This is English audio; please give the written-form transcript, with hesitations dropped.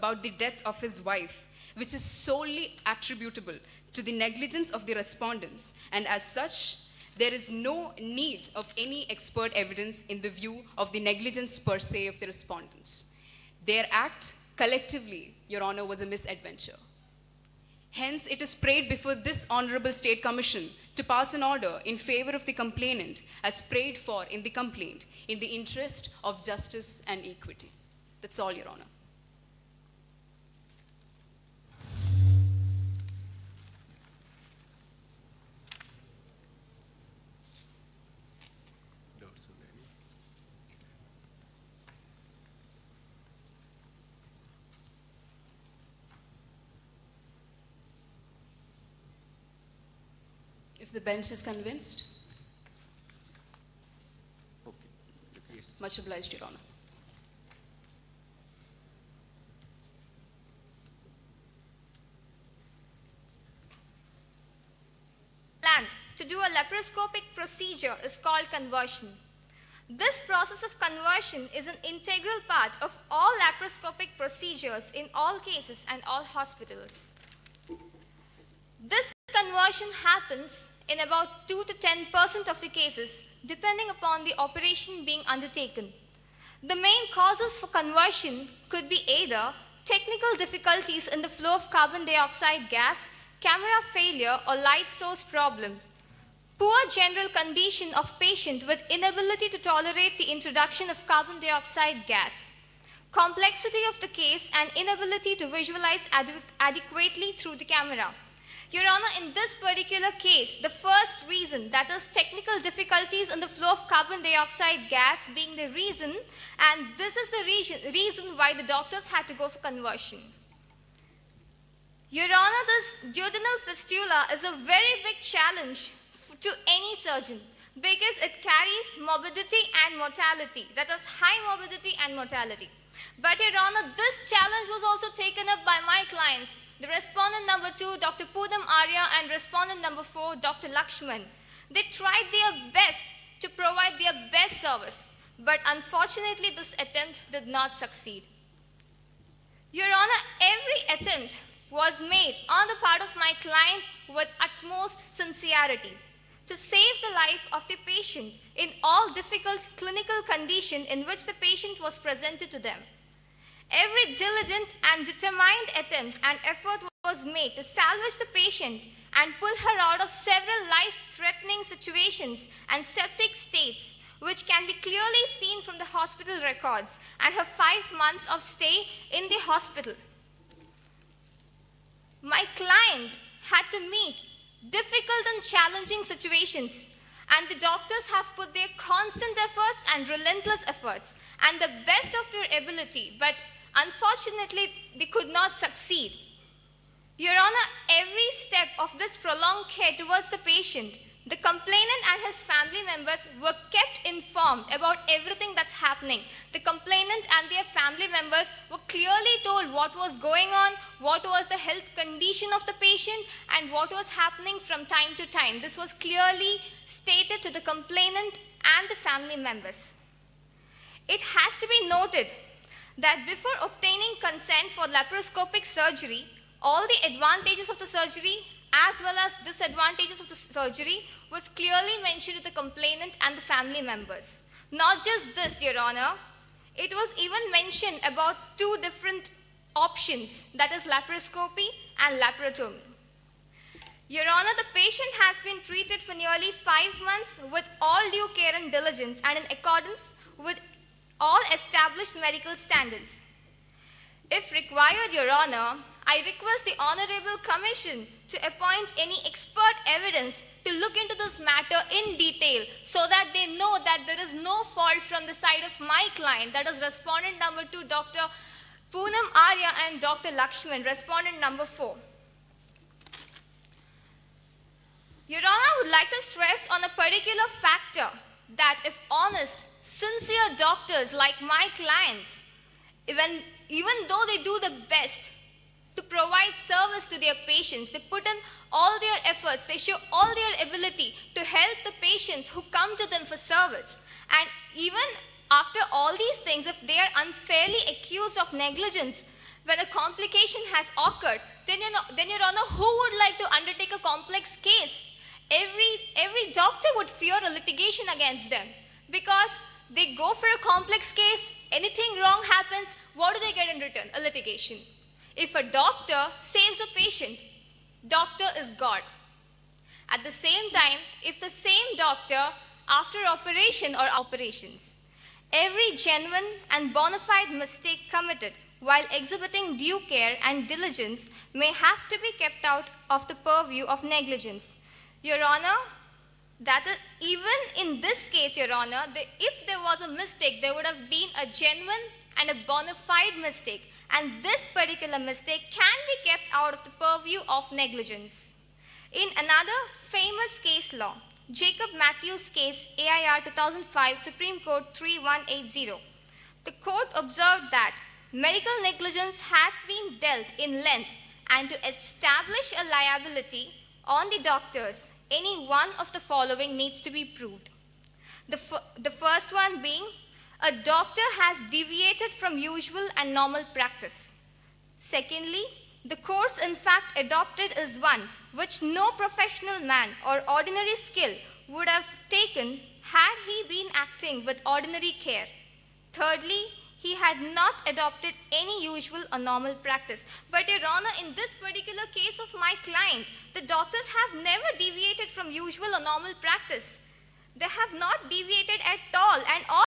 about the death of his wife, which is solely attributable to the negligence of the respondents, and as such, there is no need of any expert evidence in the view of the negligence per se of the respondents. Their act, collectively, Your Honor, was a misadventure. Hence, it is prayed before this Honorable State Commission to pass an order in favor of the complainant as prayed for in the complaint, in the interest of justice and equity. That's all, Your Honor. If the bench is convinced. Okay. Yes. Much obliged, Your Honor. Plan to do a laparoscopic procedure is called conversion. This process of conversion is an integral part of all laparoscopic procedures in all cases and all hospitals. This conversion happens in about 2 to 10% of the cases, depending upon the operation being undertaken. The main causes for conversion could be either technical difficulties in the flow of carbon dioxide gas, camera failure, or light source problem, poor general condition of patient with inability to tolerate the introduction of carbon dioxide gas, complexity of the case, and inability to visualize adequately through the camera. Your Honor, in this particular case, the first reason, that is technical difficulties in the flow of carbon dioxide gas being the reason, and this is the reason why the doctors had to go for conversion. Your Honor, this duodenal fistula is a very big challenge to any surgeon because it carries morbidity and mortality, that is high morbidity and mortality. But Your Honor, this challenge was also taken up by my clients, the respondent number 2, Dr. Poonam Arya, and respondent number 4, Dr. Lakshman. They tried their best to provide their best service, but unfortunately this attempt did not succeed. Your Honor, every attempt was made on the part of my client with utmost sincerity to save the life of the patient in all difficult clinical condition in which the patient was presented to them. Every diligent and determined attempt and effort was made to salvage the patient and pull her out of several life-threatening situations and septic states, which can be clearly seen from the hospital records and her 5 months of stay in the hospital. My client had to meet difficult and challenging situations, and the doctors have put their constant efforts and relentless efforts and the best of their ability, but unfortunately they could not succeed. Your Honor, every step of this prolonged care towards the patient, the complainant and his family members were kept informed about everything that's happening. The complainant and their family members were clearly told what was going on, what was the health condition of the patient, and what was happening from time to time. This was clearly stated to the complainant and the family members. It has to be noted that before obtaining consent for laparoscopic surgery, all the advantages of the surgery as well as disadvantages of the surgery was clearly mentioned to the complainant and the family members. Not just this, Your Honor, it was even mentioned about 2 different options, that is laparoscopy and laparotomy. Your Honor, the patient has been treated for nearly 5 months with all due care and diligence and in accordance with all established medical standards. If required, Your Honor, I request the Honorable Commission to appoint any expert evidence to look into this matter in detail so that they know that there is no fault from the side of my client, that is respondent number 2, Dr. Poonam Arya, and Dr. Lakshman, respondent number 4. Your Honor, I would like to stress on a particular factor that if honest, sincere doctors like my clients, even though they do the best to provide service to their patients, they put in all their efforts, they show all their ability to help the patients who come to them for service. And even after all these things, if they are unfairly accused of negligence, when a complication has occurred, then Your Honor, who would like to undertake a complex case? Every doctor would fear a litigation against them because they go for a complex case, anything wrong happens, what do they get in return? A litigation. If a doctor saves a patient, doctor is God. At the same time, if the same doctor, after operation or operations, every genuine and bona fide mistake committed while exhibiting due care and diligence may have to be kept out of the purview of negligence. Your Honor, that is, even in this case, Your Honor, if there was a mistake, there would have been a genuine and a bona fide mistake, and this particular mistake can be kept out of the purview of negligence. In another famous case law, Jacob Matthews case AIR 2005 Supreme Court 3180, the court observed that medical negligence has been dealt in length, and to establish a liability on the doctors, any one of the following needs to be proved. The first one being, a doctor has deviated from usual and normal practice. Secondly, the course in fact adopted is one which no professional man or ordinary skill would have taken had he been acting with ordinary care. Thirdly, he had not adopted any usual or normal practice. But Your Honor, in this particular case of my client, the doctors have never deviated from usual or normal practice. They have not deviated at all, and all